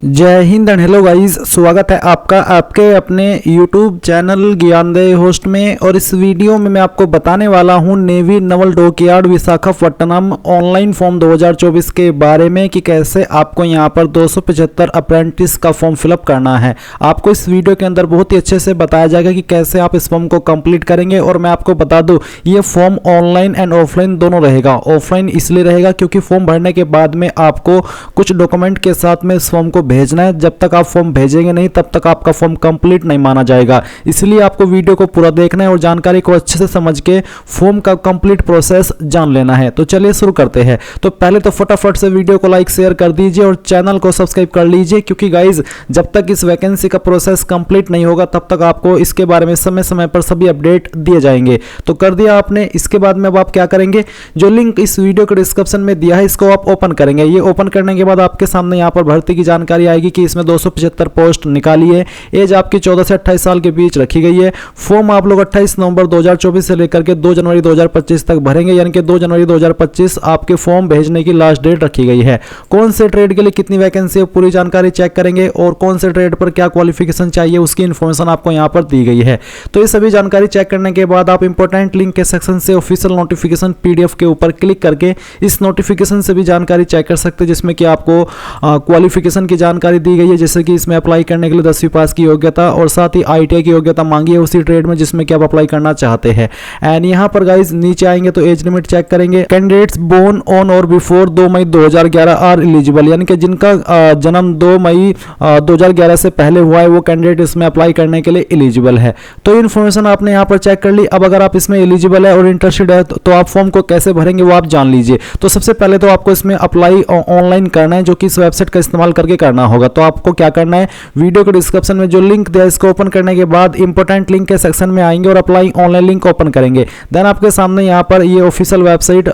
जय Hind and hello guys, स्वागत है आपका आपके अपने YouTube चैनल ज्ञानदय होस्ट में। और इस वीडियो में मैं आपको बताने वाला हूं navy Naval dockyard Visakhapatnam online form 2024 के बारे में कि कैसे आपको यहां पर 275 अप्रेंटिस का फॉर्म फिलअप करना है। आपको इस वीडियो के अंदर बहुत ही अच्छे से बताया जाएगा कि कैसे आप इस फॉर्म को कंप्लीट करेंगे। और मैं आपको बता दूं, ये फॉर्म ऑनलाइन एंड ऑफलाइन दोनों रहेगा। ऑफलाइन इसलिए रहेगा क्योंकि फॉर्म भरने के बाद में आपको कुछ डॉक्यूमेंट के साथ में इस फॉर्म को भेजना है। जब तक आप फॉर्म भेजेंगे नहीं तब तक आपका फॉर्म कंप्लीट नहीं माना जाएगा। इसलिए आपको वीडियो को पूरा देखना है और जानकारी को अच्छे से समझ के फॉर्म का कंप्लीट प्रोसेस जान लेना है। तो चलिए शुरू करते हैं। तो पहले तो फटाफट से वीडियो को लाइक शेयर कर दीजिए और चैनल को सब्सक्राइब कर लीजिए, क्योंकि गाइज जब तक इस वैकेंसी का प्रोसेस कंप्लीट नहीं होगा तब तक आपको इसके बारे में समय समय पर सभी अपडेट दिए जाएंगे। तो कर दिया आपने। इसके बाद में अब आप क्या करेंगे, जो लिंक इस वीडियो के डिस्क्रिप्शन में दिया है इसको आप ओपन करेंगे। ये ओपन करने के बाद आपके सामने यहाँ पर भर्ती की जानकारी आएगी कि इसमें 275 पोस्ट निकाली है। एज आपकी 14 से 28 साल के बीच रखी गई है। फॉर्म आप लोग 28 नवंबर 2024 से लेकर के 2 जनवरी 2025 तक भरेंगे, यानी कि 2 जनवरी 2025 आपके फॉर्म भेजने की लास्ट डेट रखी गई है। कौन से ट्रेड के लिए कितनी वैकेंसी है पूरी जानकारी चेक करेंगे और कौन से ट्रेड पर क्या क्वालिफिकेशन चाहिए उसकी इंफॉर्मेशन आपको यहाँ पर दी गई है। तो ये सभी जानकारी चेक करने के बाद आप इंपॉर्टेंट लिंक के सेक्शन से ऑफिशियल नोटिफिकेशन PDF के ऊपर क्लिक करके इस नोटिफिकेशन से भी जानकारी चेक कर सकते हैं, जिसमें कि आपको क्वालिफिकेशन की जानकारी दी गई है। जैसे कि इसमें अप्लाई करने के लिए 10वीं पास की योग्यता और साथ ही ITI की योग्यता मांगी है उसी ट्रेड में जिसमें कि आप अप्लाई करना चाहते हैं। एंड यहाँ पर गाइज नीचे आएंगे तो एज लिमिट चेक करेंगे। कैंडिडेट्स बोर्न ऑन और बिफोर 2 मई 2011 आर एलिजिबल, यानी कि जिनका जन्म 2 मई 2011 से पहले हुआ है वो कैंडिडेट इसमें अप्लाई करने के लिए एलिजिबल है। तो इन्फॉर्मेशन आपने यहाँ पर चेक कर ली। अब अगर आप इसमें एलिजिबल है और इंटरेस्टेड है तो आप फॉर्म को कैसे भरेंगे वो आप जान लीजिए। तो सबसे पहले तो आपको इसमें अप्लाई ऑनलाइन करना है, जो कि इस वेबसाइट का इस्तेमाल करके करना होगा। तो आपको क्या करना है, वीडियो के डिस्क्रिप्शन में जो लिंक दिया है इसको ओपन करने के बाद इंपॉर्टेंट लिंक के सेक्शन में आएंगे और अप्लाई ऑनलाइन लिंक ओपन करेंगे। देन आपके सामने यहाँ पर ये ऑफिशियल वेबसाइट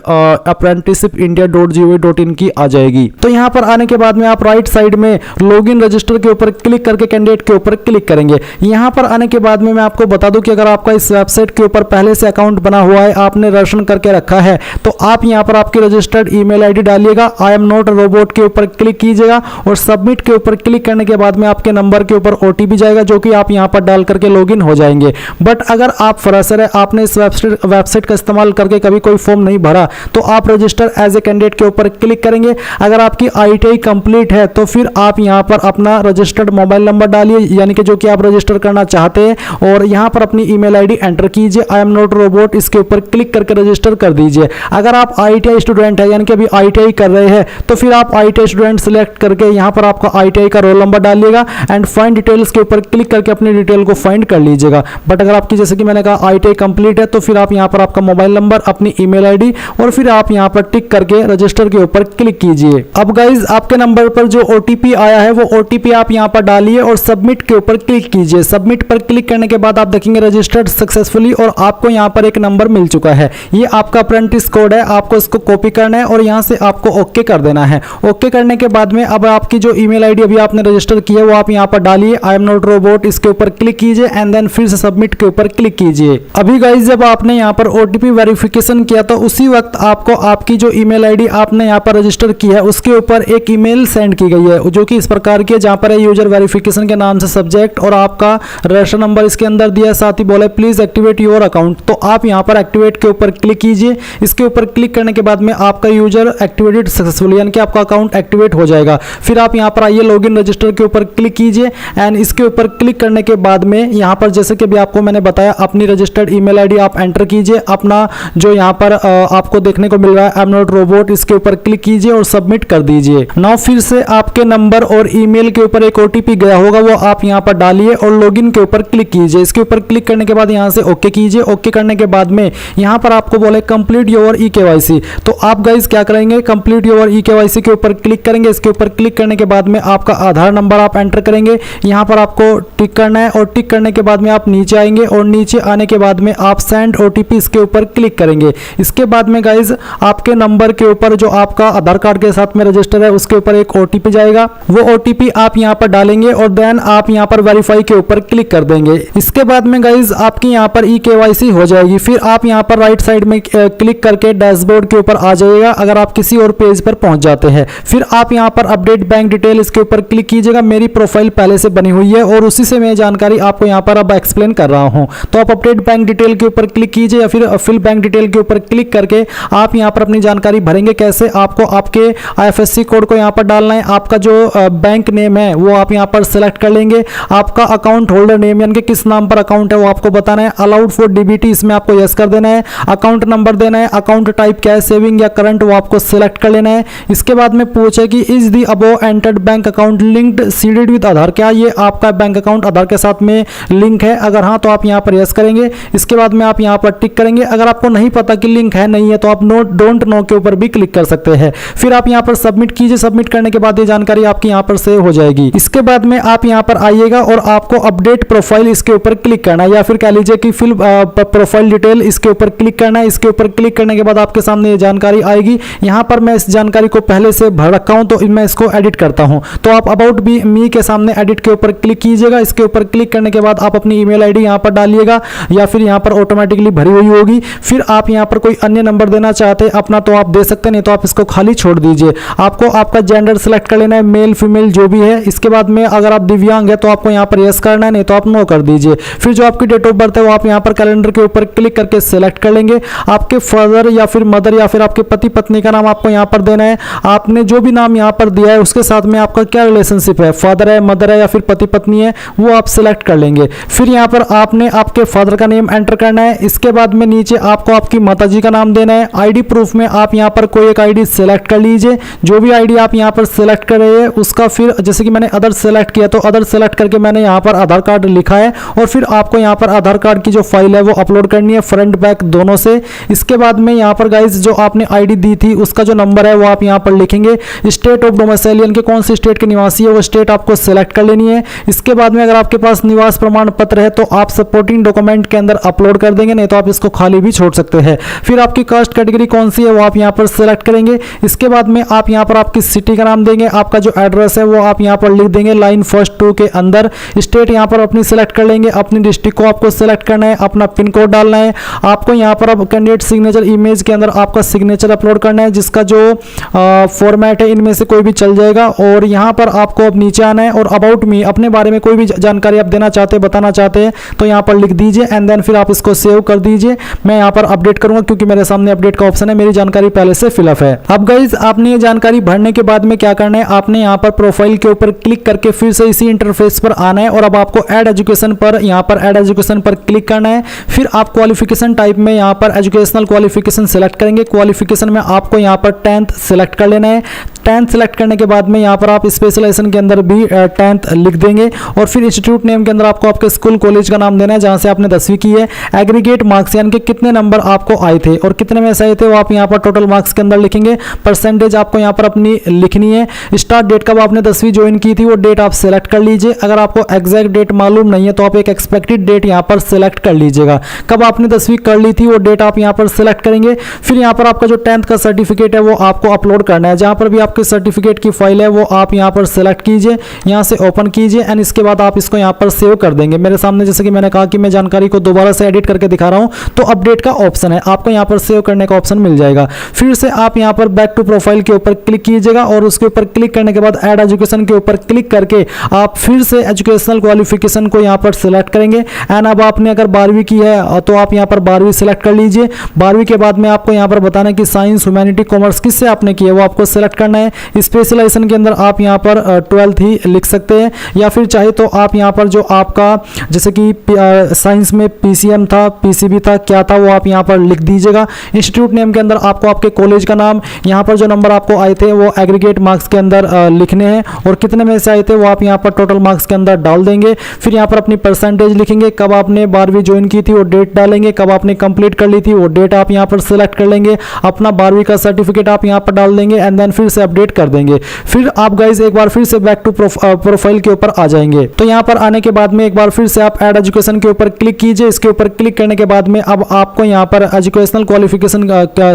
apprenticeshipindia.gov.in की आ जाएगी। तो यहाँ पर आने के बाद में आप राइट साइड में लॉगिन रजिस्टर के ऊपर क्लिक करके कैंडिडेट के ऊपर क्लिक करेंगे। यहाँ पर आने के बाद में मैं आपको बता दूं कि अगर आपका इस वेबसाइट के ऊपर पहले से अकाउंट बना हुआ है, आपने रजिस्ट्रेशन करके रखा है, तो आप यहाँ पर आपकी रजिस्टर्ड ईमेल आईडी डालिएगा। आई एम नॉट रोबोट के ऊपर क्लिक कीजिएगा और सबमिट के ऊपर क्लिक करने के बाद में आपके नंबर के ऊपर OTP जाएगा, जो कि आप यहाँ पर डाल करके लॉगिन हो जाएंगे। बट अगर आप फ्रेशर है, आपने इस वेबसाइट का इस्तेमाल करके कभी कोई फॉर्म नहीं भरा, तो आप रजिस्टर एज ए कैंडिडेट के ऊपर क्लिक करेंगे। अगर आपकी ITI कंप्लीट है तो फिर आप यहाँ पर अपना रजिस्टर्ड मोबाइल नंबर डालिए, यानी कि जो कि आप रजिस्टर करना चाहते हैं, और यहाँ पर अपनी ईमेल आईडी एंटर कीजिए। आई एम नॉट रोबोट इसके ऊपर क्लिक करके रजिस्टर कर दीजिए। अगर आप ITI स्टूडेंट है, यानी कि अभी ITI कर रहे हैं, तो फिर आप ITI स्टूडेंट सिलेक्ट करके यहाँ पर आपका ITI का रोल नंबर डालिएगा एंड फाइंड डिटेल्स के ऊपर क्लिक करके अपनी डिटेल को फाइंड कर लीजिएगा। बट अगर आपकी, जैसे कि मैंने कहा, ITI कंप्लीट है, तो फिर आप यहाँ पर आपका मोबाइल नंबर, अपनी ईमेल आईडी और फिर आप यहाँ पर टिक करके रजिस्टर के ऊपर क्लिक कीजिए। अब गाइज आपके नंबर पर जो OTP आया है वो OTP आप यहाँ पर डालिए और सबमिट के ऊपर क्लिक कीजिए। सबमिट पर क्लिक करने के बाद आप देखेंगे रजिस्टर्ड सक्सेसफुली और आपको यहाँ पर एक नंबर मिल चुका है। ये आपका अप्रेंटिस कोड है, आपको इसको कॉपी करना है और यहाँ से आपको ओके कर देना है। ओके करने के बाद में अब आपकी जो ईमेल आईडी अभी आपने रजिस्टर की है वो आप यहाँ पर डालिए। आई एम नॉट रोबोट इसके ऊपर क्लिक कीजिए एंड देन फिर से सबमिट के ऊपर क्लिक कीजिए। अभी गाइस जब आपने यहाँ पर OTP वेरिफिकेशन किया तो उसी वक्त आपको आपकी जो ईमेल आईडी आपने यहाँ पर रजिस्टर की है उसके ऊपर एक ईमेल सेंड की गई है, जो कि इस प्रकार की है, जहाँ पर है यूजर वेरिफिकेशन के नाम से सब्जेक्ट और आपका रजिस्टर नंबर इसके अंदर दिया है। साथ ही बोला प्लीज एक्टिवेट योर अकाउंट, तो आप यहाँ पर एक्टिवेट के ऊपर क्लिक कीजिए। इसके ऊपर क्लिक करने के बाद में आपका यूजर एक्टिवेटेड सक्सेसफुली, यानी कि आपका अकाउंट एक्टिवेट हो जाएगा। फिर आप यहाँ पर आइए लॉगिन रजिस्टर के ऊपर क्लिक कीजिए एंड इसके ऊपर क्लिक करने के बाद में यहाँ पर जैसे कि भी आपको मैंने बताया अपनी रजिस्टर्ड ईमेल आईडी आप एंटर कीजिए। अपना जो यहाँ पर आपको देखने को मिल रहा है आई एम नॉट रोबोट, इसके ऊपर क्लिक कीजिए और सबमिट कर दीजिए। नाउ फिर से आपके नंबर और ईमेल के ऊपर एक OTP गया होगा, वो आप यहाँ पर डालिए और लॉगिन के ऊपर क्लिक कीजिए। इसके ऊपर क्लिक करने के बाद यहाँ से ओके कीजिए। ओके करने के बाद में यहाँ पर आपको बोले कंप्लीट योर eKYC, तो आप गाइज क्या करेंगे, कंप्लीट योर eKYC के ऊपर क्लिक करेंगे। इसके ऊपर क्लिक करने के बाद में आपका आधार नंबर आप एंटर करेंगे, यहाँ पर आपको टिक करना है और टिक करने के बाद में आप नीचे आएंगे और नीचे आने के बाद में आप सेंड OTP इसके ऊपर क्लिक करेंगे। इसके बाद में गाइज आपके नंबर के ऊपर जो आपका आधार कार्ड के साथ में रजिस्टर है उसके ऊपर एक OTP जाएगा, वो OTP आप यहाँ पर डालेंगे और देन आप यहाँ पर वेरीफाई के ऊपर क्लिक कर देंगे। इसके बाद में गाइज आपकी यहाँ पर eKYC हो जाएगी। फिर आप यहाँ पर राइट साइड में क्लिक करके डैशबोर्ड के ऊपर आ जाइएगा। अगर आप किसी और पेज पर पहुंच जाते हैं फिर आप यहाँ पर अपडेट बैंक डिटेल इसके ऊपर क्लिक कीजिएगा। मेरी प्रोफाइल पहले से बनी हुई है और उसी से मैं जानकारी आपको यहाँ पर अब एक्सप्लेन कर रहा हूँ। तो आप अपडेट बैंक डिटेल के ऊपर क्लिक कीजिए या फिर फिल बैंक डिटेल के ऊपर क्लिक करके आप यहाँ पर अपनी जानकारी भरेंगे। कैसे? आपको आपके IFSC कोड को यहाँ पर डालना है, आपका जो बैंक नेम है वो आप यहाँ पर सिलेक्ट कर लेंगे, आपका अकाउंट होल्डर नेम यानी कि किस नाम पर अकाउंट है वो आपको बताना है, अलाउड फॉर DBT इसमें आपको यस कर देना है, अकाउंट नंबर देना है, अकाउंट टाइप क्या है, सेविंग या करंट वो आपको सिलेक्ट कर लेना है। इसके बाद में पूछे कि is the above entered bank account linked seeded with Aadhaar, क्या ये आपका बैंक अकाउंट आधार के साथ में लिंक है? अगर हाँ तो आप यहाँ पर यस करेंगे। इसके बाद में आप यहाँ पर टिक करेंगे। अगर आपको नहीं पता कि लिंक है नहीं है तो आप डोंट नो के ऊपर भी क्लिक कर सकते हैं। फिर आप यहाँ पर सबमिट कीजिए। सबमिट करने के बाद ये जानकारी आपकी यहाँ पर सेव हो जाएगी। इसके बाद में आप यहाँ पर आइएगा और आपको अपडेट प्रोफाइल इसके ऊपर क्लिक करना है या फिर कह लीजिए कि फिल प्रोफाइल डिटेल इसके ऊपर क्लिक करना है। इसके ऊपर क्लिक करने के बाद आपके सामने ये जानकारी आएगी। यहाँ पर मैं इस जानकारी को पहले से भर रखा हूँ तो मैं इसको एडिट करता हूँ। तो आप अबाउट मी के सामने एडिट के ऊपर क्लिक कीजिएगा। इसके ऊपर क्लिक करने के बाद आप अपनी ईमेल आईडी यहाँ पर डालिएगा या फिर यहाँ पर ऑटोमेटिकली भरी हुई होगी। फिर आप यहाँ पर कोई अन्य नंबर देना चाहते हैं अपना तो आप दे सकते हैं, नहीं तो आप इसको खाली छोड़ दीजिए। आपको आपका जेंडर सेलेक्ट कर लेना है, मेल फीमेल जो भी है। इसके बाद में अगर आप दिव्यांग है तो आपको यहाँ पर यस करना है, नहीं तो आप नो कर दीजिए। फिर जो आपकी डेट ऑफ बर्थ है वो आप यहाँ पर कैलेंडर के ऊपर क्लिक करके सिलेक्ट कर लेंगे। आपके फादर या फिर मदर या फिर आपके पति पत्नी का नाम आपको यहाँ पर देना है। आपने जो भी नाम यहाँ पर दिया है उसके साथ में आपका क्या रिलेशनशिप है, फादर है, मदर है या फिर पति पत्नी है, वो आप सिलेक्ट कर लेंगे। फिर यहाँ पर आपने आपके फादर का नेम एंटर करना है। इसके बाद में नीचे आपको आपकी माताजी का नाम देना है। आईडी प्रूफ में आप यहाँ पर कोई एक आईडी सेलेक्ट कर लीजिए। जो भी आईडी आप यहाँ पर सेलेक्ट कर रहे हैं उसका फिर जैसे कि मैंने अदर सेलेक्ट किया तो अदर सेलेक्ट करके मैंने यहाँ पर आधार कार्ड लिखा है और फिर आपको यहाँ पर आधार कार्ड की जो फाइल है वो अपलोड करनी है फ्रंट बैक दोनों से। इसके बाद में यहाँ पर गाइज जो आपने आईडी दी थी उसका जो नंबर है वो आप यहाँ पर लिखेंगे। स्टेट ऑफ डोमिसाइल के कौन सी स्टेट के निवासी है वो स्टेट आपको सेलेक्ट कर लेनी है। इसके बाद में अगर आपके पास निवास प्रमाण पत्र है तो आप सपोर्टिंग डॉक्यूमेंट के अंदर अपलोड कर देंगे, नहीं तो आप इसको खाली भी छोड़ सकते हैं। फिर आपकी कास्ट कैटेगरी कौन सी है वो आप यहाँ पर सेलेक्ट करेंगे। इसके बाद में आप यहाँ पर आपकी सिटी का नाम देंगे, आपका जो एड्रेस है वो आप यहाँ पर लिख देंगे लाइन फर्स्ट 2 के अंदर। स्टेट यहाँ पर अपनी सेलेक्ट कर लेंगे, अपनी डिस्ट्रिक्ट को आपको सेलेक्ट करना है, अपना पिन कोड डालना है। आपको यहाँ पर अब कैंडिडेट सिग्नेचर इमेज के अंदर आपका सिग्नेचर अपलोड करना है जिसका जो फॉर्मेट है इनमें से कोई भी चल जाएगा। और यहाँ पर आपको अब नीचे आना है और अबाउट मी अपने बारे में कोई भी जानकारी आप देना चाहते हैं बताना चाहते हैं तो यहाँ पर लिख दीजिए एंड देन फिर आप इसको सेव कर दीजिए। मैं यहाँ पर अपडेट करूंगा क्योंकि मेरे सामने अपडेट का ऑप्शन है, मेरी जानकारी पहले से फिलअप है। अब गाइज आपने ये जानकारी भरने के बाद में क्या करना है, आपने यहाँ पर प्रोफाइल के ऊपर क्लिक करके फिर से इसी इंटरफेस पर आना है और अब आपको ऐड एजुकेशन पर यहाँ पर ऐड एजुकेशन पर क्लिक करना है। फिर आप क्वालिफिकेशन टाइप में यहाँ पर एजुकेशनल क्वालिफिकेशन सेलेक्ट करेंगे। क्वालिफिकेशन में आपको यहाँ पर 10th सेलेक्ट कर लेना है। 10th सेलेक्ट करने के बाद में यहाँ पर आप स्पेशलाइजेशन के अंदर भी 10th लिख देंगे और फिर इंस्टीट्यूट नेम के अंदर आपको आपके स्कूल कॉलेज का नाम देना है जहाँ से आपने 10वीं की है। एग्रीगेट मार्क्स यानी कि कितने नंबर आपको आए थे और कितने में से आए थे वो आप यहाँ पर टोटल मार्क्स के अंदर लिखेंगे। परसेंटेज आपको यहाँ पर अपनी लिखनी है। स्टार्ट डेट कब आपने 10वीं ज्वाइन की थी वो डेट आप सेलेक्ट कर लीजिए। अगर आपको एग्जैक्ट डेट मालूम नहीं है तो आप एक एक्सपेक्टेड डेट यहाँ पर सेलेक्ट कर लीजिएगा। कब आपने 10वीं कर ली थी वो डेट आप यहाँ पर सेलेक्ट करेंगे। फिर यहाँ पर आपका जो 10th का सर्टिफिकेट है वो आपको अपलोड करना है। जहाँ पर भी आपके सर्टिफिकेट की फाइल है वो आप यहाँ पर सेलेक्ट कीजिए, यहाँ से ओपन कीजिए एंड इसके बाद आप इसको यहाँ पर सेव कर देंगे। मेरे सामने जैसे कि मैंने कहा कि मैं जानकारी को दोबारा से एडिट करके दिखा रहा हूँ तो अपडेट का ऑप्शन है, आपको यहाँ पर सेव करने का ऑप्शन मिल जाएगा। फिर से आप यहाँ पर बैक टू प्रोफाइल के ऊपर क्लिक कीजिएगा और उसके ऊपर क्लिक करने के बाद ऐड एजुकेशन के ऊपर क्लिक करके आप फिर से एजुकेशनल क्वालिफिकेशन को यहाँ पर सिलेक्ट करेंगे। एंड अब आपने अगर 12वीं की है तो आप यहाँ पर 12वीं सिलेक्ट कर लीजिए। 12वीं के बाद में आपको यहाँ पर बताना है कि साइंस ह्यूमैनिटी कॉमर्स किससे आपने की है वो आपको सिलेक्ट करना है। स्पेशलाइजेशन के अंदर आप यहाँ पर 12th ही लिख सकते हैं या फिर चाहे तो आप यहाँ पर जो आपका जैसे कि साइंस में PCM था, PCB था, क्या था वो आप यहाँ पर लिख दीजिएगा। इंस्टीट्यूट नेम के अंदर आपको आपके कॉलेज का नाम, यहाँ पर जो नंबर आपको आए थे वो एग्रीगेट मार्क्स के अंदर लिखने हैं और कितने में से आए थे वो आप यहाँ पर टोटल मार्क्स के अंदर डाल देंगे। फिर यहाँ पर अपनी परसेंटेज लिखेंगे, कब आपने 12वीं ज्वाइन की थी वो डेट डालेंगे, कब आपने कंप्लीट कर ली थी वो डेट आप यहाँ पर सिलेक्ट कर लेंगे। अपना 12वीं का सर्टिफिकेट आप यहाँ पर डाल देंगे एंड देन फिर से अपडेट कर देंगे। फिर आप गाइज एक बार फिर से बैक टू प्रोफाइल के ऊपर आ जाएंगे। तो यहाँ पर आने के बाद में एक बार फिर से आप ऐड एजुकेशन के ऊपर क्लिक कीजिए। इसके ऊपर क्लिक करने के बाद में अब आपको यहाँ पर एजुकेशनल क्वालिफिकेशन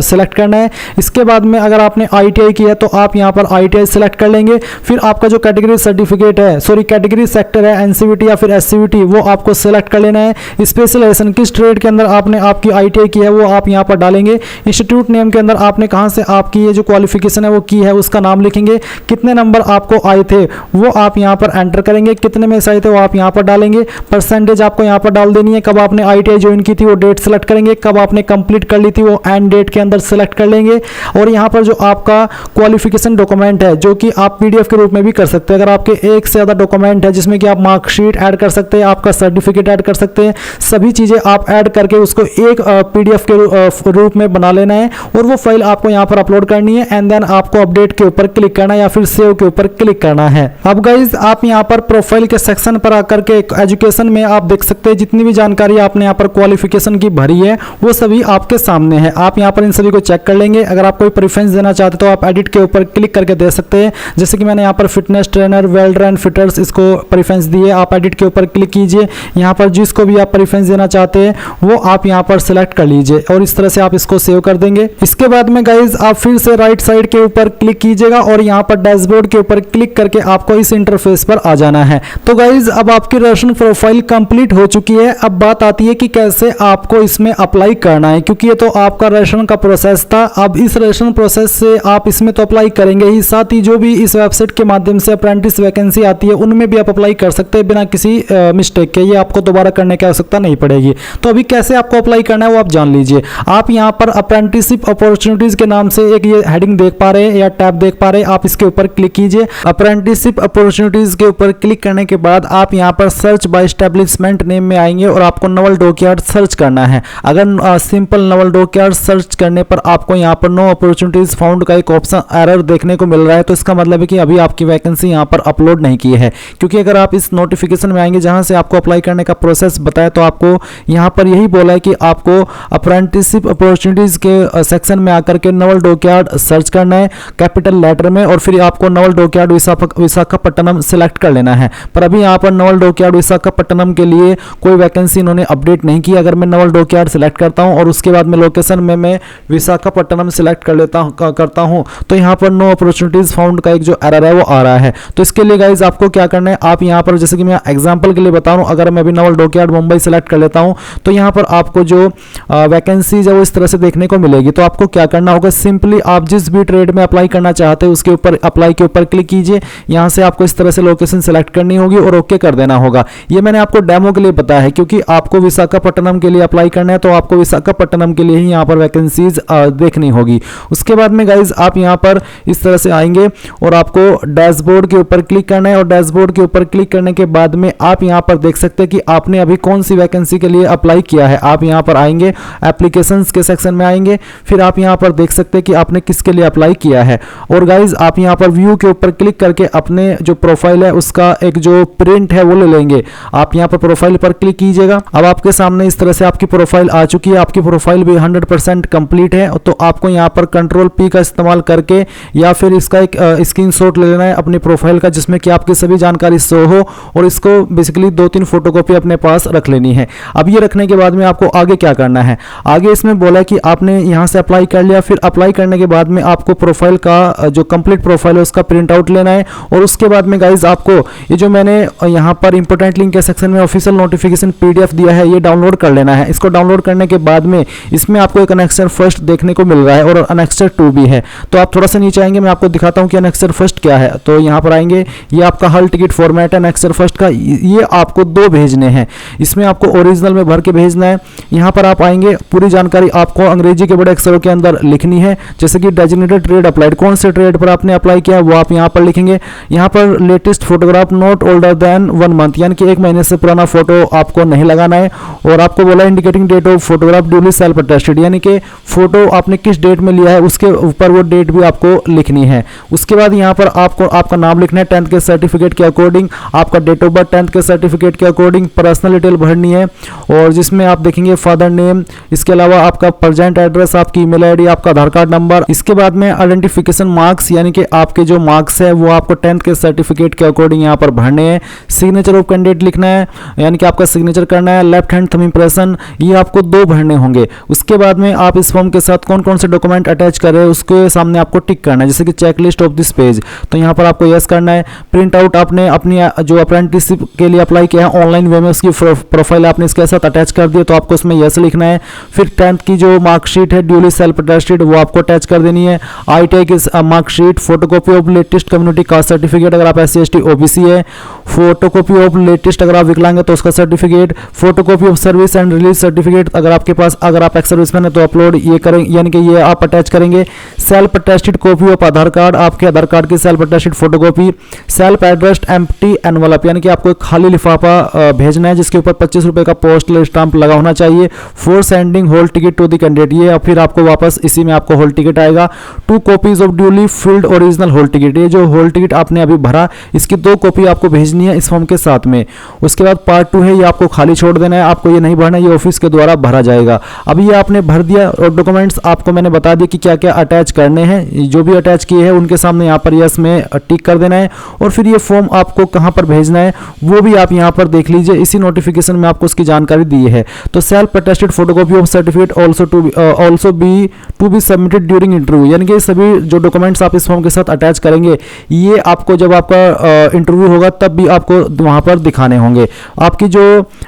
सेलेक्ट करना है। इसके बाद में अगर आपने ITI की है तो आप यहाँ पर ITI सेलेक्ट कर लेंगे। फिर आपका जो कैटेगरी सर्टिफिकेट है कैटेगरी सेक्टर है NCVT या फिर SCVT वो आपको सेलेक्ट कर लेना है। स्पेशलाइजेशन किस ट्रेड के अंदर आपने आपकी ITI की है वो आप यहाँ पर डालेंगे। इंस्टीट्यूट नेम के अंदर आपने कहाँ से आपकी ये जो क्वालिफिकेशन है वो की है उसका नाम लिखेंगे, कितने नंबर आपको आए थे वो आप यहाँ पर एंटर करेंगे, कितने में से आए थे वो आप यहाँ पर डालेंगे, परसेंटेज आपको यहाँ पर डाल देनी है, कब आपने ITI ज्वाइन की थी वो डेट सेलेक्ट करेंगे, कब आपने कंप्लीट कर ली थी वो एंड डेट के अंदर सेलेक्ट कर लेंगे। और यहाँ पर जो आपका क्वालिफिकेशन डॉक्यूमेंट है जो कि आप PDF के रूप में भी कर सकते हैं, अगर आपके एक से ज़्यादा डॉक्यूमेंट है जिसमें कि आप मार्कशीट ऐड कर सकते हैं, आपका सर्टिफिकेट ऐड कर सकते हैं, सभी चीज़ें आप ऐड करके उसको एक PDF के रूप में बना लेना है और वो फाइल आपको यहाँ पर अपलोड करनी है एंड देन आपको अपडेट के ऊपर क्लिक करना है या फिर सेव के ऊपर क्लिक करना है। अब गाइज आप यहाँ पर प्रोफाइल के सेक्शन पर आकर के एजुकेशन में आप देख सकते हैं जितनी भी जानकारी आपने यहाँ पर क्वालिफिकेशन की भरी है वो सभी आपके सामने है। आप यहाँ पर इन सभी को चेक कर लेंगे। अगर आप कोई प्रेफरेंस देना चाहते तो आप एडिट के ऊपर क्लिक करके दे सकते हैं, जैसे कि मैंने यहाँ पर fitness trainer, welder and fitters इसको प्रेफरेंस दिए। आप एडिट के ऊपर क्लिक कीजिए, यहाँ पर जिसको भी आप प्रेफरेंस देना चाहते हैं वो आप यहाँ पर सिलेक्ट कर लीजिए और इस तरह से आप इसको सेव कर देंगे। इसके बाद में गाइज आप फिर से राइट साइड के ऊपर क्लिक कीजिएगा और यहाँ पर डैशबोर्ड के ऊपर क्लिक करके आपको इस इंटरफेस पर आ जाना है। तो गाइज अब आपकी रेशन प्रोफाइल कंप्लीट हो चुकी है। अब बात आती है कि कैसे आपको इसमें अप्लाई करना है, क्योंकि ये तो आपका रेशन का प्रोसेस था। अब इस रेशन प्रोसेस से आप इसमें तो अप्लाई करेंगे ही, साथ ही जो भी इस वेबसाइट के माध्यम से अप्रेंटिस वैकेंसी आती है उनमें भी आप अप्लाई कर सकते हैं बिना किसी मिस्टेक के। ये आपको दोबारा करने की आवश्यकता नहीं पड़ेगी। तो अभी कैसे आपको अप्लाई करना है वो आप जान लीजिए। आप यहाँ पर अप्रेंटिसशिप अपॉर्चुनिटीज के नाम से एक ये हेडिंग देख पा रहे हैं या टैब देख पा रहे हैं, आप इसके ऊपर क्लिक कीजिए। अप्रेंटिसशिप अपॉर्चुनिटीज के ऊपर क्लिक करने के बाद आप यहाँ पर सर्च बाय एस्टेब्लिशमेंट नेम में आएंगे और आपको नवल डॉकयार्ड सर्च करना है। अगर सिंपल नवल डॉकयार्ड सर्च करने पर आपको यहाँ पर नो अपॉर्चुनिटीज फाउंड का एक ऑप्शन एरर देखने को मिल रहा है, तो इसका मतलब है कि अभी आपकी वैकेंसी यहाँ पर अपलोड नहीं की है। क्योंकि अगर आप इस नोटिफिकेशन में आएंगे जहाँ से आपको अप्लाई करने का प्रोसेस बताया, तो आपको यहाँ पर यही बोला है कि आपको अप्रेंटिसशिप अपॉर्चुनिटीज के सेक्शन में आकर के नवल डॉकयार्ड सर्च करना है कैपिटल लेटर में और फिर आपको नवल डॉकयार्ड विशाखापट्टनम सिलेक्ट कर लेना है। पर अभी यहाँ पर नवल डॉकयार्ड विशाखापट्टनम के लिए कोई वैकेंसी इन्होंने अपडेट नहीं की। अगर मैं नवल डॉकयार्ड सिलेक्ट करता हूँ और उसके बाद में लोकेशन में मैं विशाखापट्टनम सिलेक्ट करता हूँ तो यहाँ पर नो अपॉर्चुनिटीज फाउंड का एक जो एरर है वो आ रहा है। तो इसके लिए गाइज आपको क्या करना है, आप यहाँ पर जैसे कि मैं एग्जांपल के लिए बता रहा हूँ, अगर मैं अभी नवल डॉकयार्ड मुंबई सेलेक्ट कर लेता हूँ तो यहाँ पर आपको जो वैकेंसीज है वो इस तरह से देखने को मिलेगी। तो आपको क्या करना होगा, सिंपली आप जिस भी ट्रेड में अप्लाई करना चाहते हैं उसके ऊपर अप्लाई के ऊपर क्लिक कीजिए। यहाँ से आपको इस तरह से लोकेशन सेलेक्ट करनी होगी और ओके कर देना होगा। ये मैंने आपको डेमो के लिए बताया है, क्योंकि आपको विशाखापट्टनम के लिए अप्लाई करना है तो आपको विशाखापट्टनम के लिए ही यहाँ पर वैकेंसीज देखनी होगी। उसके बाद में गाइज आप यहाँ पर इस तरह से आएंगे और आपको डैशबोर्ड के ऊपर क्लिक करना है और डैशबोर्ड के ऊपर क्लिक करने के बाद में आप यहाँ पर देख सकते हैं कि आपने अभी कौन सी वैकेंसी के लिए अप्लाई किया है। आप यहाँ पर आएंगे, एप्लीकेशंस के सेक्शन में आएंगे, फिर आप यहाँ पर देख सकते हैं कि आपने किसके लिए अप्लाई किया है। और गाइज आप यहाँ पर व्यू के ऊपर क्लिक करके अपने जो प्रोफाइल है उसका एक जो प्रिंट है वो ले लेंगे। आप यहाँ पर प्रोफाइल पर क्लिक कीजिएगा। अब आपके सामने इस तरह से आपकी प्रोफाइल आ चुकी है। आपकी प्रोफाइल भी 100% कंप्लीट है, तो आपको यहाँ पर कंट्रोल P का इस्तेमाल करके या फिर इसका एक स्क्रीनशॉट ले लेना है अपनी प्रोफाइल का, जिसमें कि आपकी सभी जानकारी शो हो और इसको बेसिकली 2-3 फोटोकॉपी अपने पास रख लेनी है। अब ये रखने के बाद में आपको आगे क्या करना है, आगे इसमें बोला है कि आपने यहाँ से अप्लाई कर लिया, फिर अप्लाई करने के बाद में आपको प्रोफाइल का जो कंप्लीट प्रोफाइल है उसका प्रिंट आउट लेना है। और उसके बाद में गाइज आपको ये जो मैंने यहाँ पर इंपॉर्टेंट लिंक के सेक्शन में ऑफिशियल नोटिफिकेशन PDF दिया है ये डाउनलोड कर लेना है। इसको डाउनलोड करने के बाद में इसमें आपको एक अनेक्सर फर्स्ट देखने को मिल रहा है और अनेक्सर 2 भी है। तो आप थोड़ा सा नीचे आएंगे, मैं आपको दिखाता हूँ कि अनेक्सर फर्स्ट क्या है। तो यहाँ पर आएंगे, ये आपका हॉल टिकट फॉर्मेट है अनेक्सर फर्स्ट का, ये आपको 2 भेजने हैं। इसमें आपको ओरिजिनल में भर के भेजना है। यहाँ पर आप आएंगे, पूरी जानकारी आपको अंग्रेजी के बड़े अक्षरों के अंदर लिखनी है, जैसे कि डेजिग्नेटेड ट्रेड अप्लाइड, कौन से ट्रेड पर आपने अप्लाई किया वो आप यहाँ पर लिखेंगे। यहाँ पर latest photograph not older than 1 month, यानी कि 1 महीने से पुराना फोटो आपको नहीं लगाना है। और आपको बोला indicating date of photograph duly self attested, यानी कि फोटो आपने किस डेट में लिया है उसके ऊपर वो डेट भी आपको लिखनी है। उसके बाद यहाँ पर आपको आपका नाम लिखना है 10th के सर्टिफिकेट के अकॉर्डिंग, आपका डेट ऑफ बर्थ 10th के सर्टिफिकेट के अकॉर्डिंग, पर्सनल डिटेल भरनी है और जिसमें आप देखेंगे फादर नेम, इसके अलावा आपका प्रेजेंट एड्रेस, आपकी ईमेल आईडी, आपका आधार कार्ड नंबर। इसके बाद में आइडेंटिफिकेशन मार्क्स, यानी कि आपके जो मार्क्स है वो आपको 10th के सर्टिफिकेट के अकॉर्डिंग यहाँ पर भरने हैं। सिग्नेचर ऑफ कैंडिडेट लिखना है, यानी कि आपका सिग्नेचर करना है। लेफ्ट हैंड थंब इंप्रेशन, ये आपको 2 भरने होंगे। उसके बाद में आप इस फॉर्म के साथ कौन कौन से डॉक्यूमेंट अटैच कर रहे हैं उसके सामने आपको टिक करना है, जैसे कि चेकलिस्ट ऑफ दिस पेज, तो यहाँ पर आपको यस करना है। प्रिंट आउट आपने अपनी जो अप्रेंटिसशिप के लिए अप्लाई किया है ऑनलाइन वे में उसकी प्रोफाइल आपने इसके साथ अटैच कर दिया, तो आपको उसमें यस लिखना है। फिर 10th की जो मार्कशीट है ड्यूली सेल्फ अटेस्टेड वो आपको अटैच कर देनी है। ITI की marksheet, photocopy of latest community caste certificate अगर आप SC ST OBC है, फोटोकॉपी ऑफ लेटेस्ट अगर आप विकलांग है तो उसका certificate, photocopy of service and release certificate अगर आपके पास, अगर आप एक्स सर्विसमैन है तो अपलोड ये करेंगे, यानी कि ये आप अटैच करेंगे। Self attested copy of Aadhaar card, आपके आधार कार्ड की self attested photocopy, self addressed empty envelope, यानी कि आपको एक खाली लिफाफा भेजना है जिसके ऊपर 25 रुपए का पोस्टल स्टाम्प लगा होना चाहिए। For sending hall ticket to the candidate, ये फिर आपको वापस इसी में आपको होल टिकट आएगा। 2 copies of duly filled original hall ticket, ये जो होल टिकट आपने अभी भरा इसकी 2 कॉपी आपको भेजनी है इस फॉर्म के साथ में। उसके बाद पार्ट 2 है, ये आपको खाली छोड़ देना है, आपको ये नहीं भरना, ये ऑफिस के द्वारा भरा जाएगा। अभी ये आपने भर दिया और डॉक्यूमेंट्स आपको मैंने बता दिया कि क्या क्या अटैच करने हैं, जो भी अटैच किए हैं उनके सामने यहाँ पर यस में टिक कर देना है। और फिर ये फॉर्म आपको कहाँ पर भेजना है वो भी आप यहाँ पर देख लीजिए, इसी नोटिफिकेशन में आपको उसकी जानकारी दी है। तो self attested photocopy of certificate also be submitted during interview, यानी कि सभी जो डॉक्यूमेंट्स आप इस फॉर्म के साथ अटैच करेंगे ये आपको जब आपका इंटरव्यू होगा तब भी आपको वहाँ पर दिखाने होंगे। आपकी जो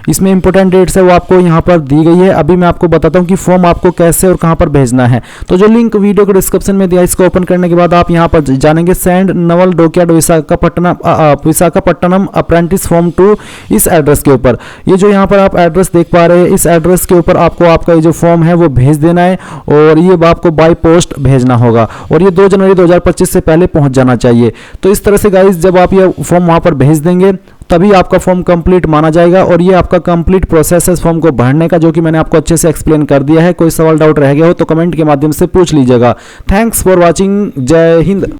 इसमें इंपॉर्टेंट डेट्स है वो आपको यहाँ पर दी गई है। अभी मैं आपको बताता हूँ कि फॉर्म आपको कैसे और कहाँ पर भेजना है। तो जो लिंक वीडियो को डिस्क्रिप्शन में दिया, इसको ओपन करने के बाद आप यहाँ पर जानेंगे send naval dockyard Visakhapatnam apprentice form to इस एड्रेस के ऊपर। ये जो यहाँ पर आप एड्रेस देख पा रहे हैं इस एड्रेस के ऊपर आपको आपका ये जो फॉर्म है वो भेज देना है और ये आपको बाय पोस्ट भेजना होगा और ये 2 जनवरी 2025 से पहले पहुंच जाना चाहिए। तो इस तरह से गाइस जब आप ये फॉर्म वहां पर भेज देंगे तभी आपका फॉर्म कंप्लीट माना जाएगा और ये आपका कंप्लीट प्रोसेस है इस फॉर्म को भरने का, जो कि मैंने आपको अच्छे से एक्सप्लेन कर दिया है। कोई सवाल डाउट रह गया हो तो कमेंट के माध्यम से पूछ लीजिएगा। Thanks for watching. जय हिंद।